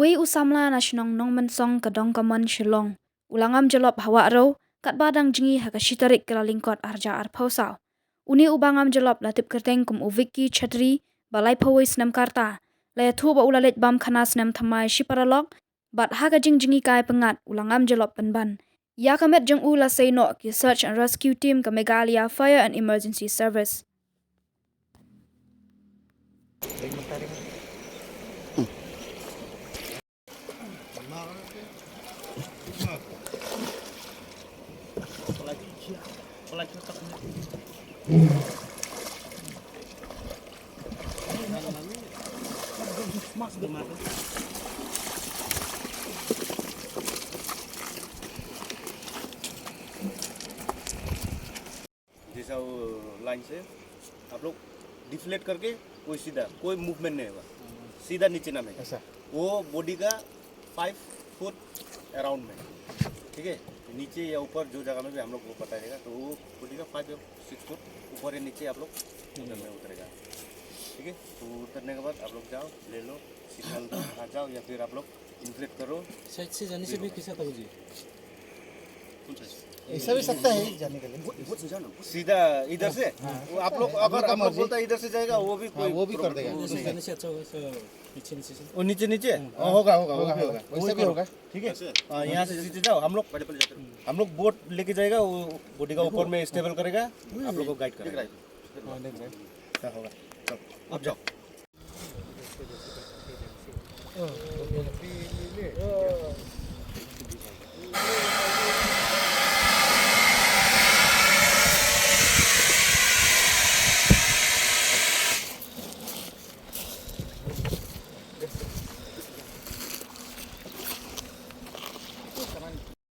Khawai Samla nasionong Nongmensong kadong kaman Shillong. Ulangam jalop Wahrew kat badang Jngi hakashitarik keralingkot arja arpausau. Uni ubangam jalop latip kerteng kum uviki chatri balai pawai Snem karta. Laya tu ba ulalet bam khana Snem Thymmai shiparalok bat haga Jngi kai pengat ulangam jalop penban. Ya kamet jeng ula say no ki search and rescue team ke Meghalaya Fire and Emergency Service. जैसा वो लाइन से आप लोग डिफ्लेट करके कोई सीधा कोई मूवमेंट नहीं होगा, सीधा नीचे नामेगा। ऐसा वो बॉडी का 5 फुट अराउंड में, ठीक है। नीचे या ऊपर जो जगह में भी हम लोग को पता रहेगा, तो वो बॉडी का 5 या 6 फुट ऊपर या नीचे आप लोग में उतरेगा, ठीक है। तो उतरने के बाद आप लोग जाओ, ले लो सिग्नल आ जाओ, या फिर आप लोग इन्फ्लेट करो। साइड से जाने से भी कैसा था जी? ऐसा भी सकता है जाने के लिए, सीधा इधर से वो आप लोग अगर आप लोग बोलता है इधर से जाएगा, वो भी कोई वो भी कर देगा। जाने से अच्छा होगा नीचे नीचे से। वो नीचे नीचे होगा होगा होगा होगा वैसा भी होगा, ठीक है। यहाँ से सीधे जाओ, हम लोग बोट लेके जाएगा, वो बॉडी का ऊपर में स्टेबल करेगा, आप लोग को गाइड करेगा। क्या होगा, अब जाओ।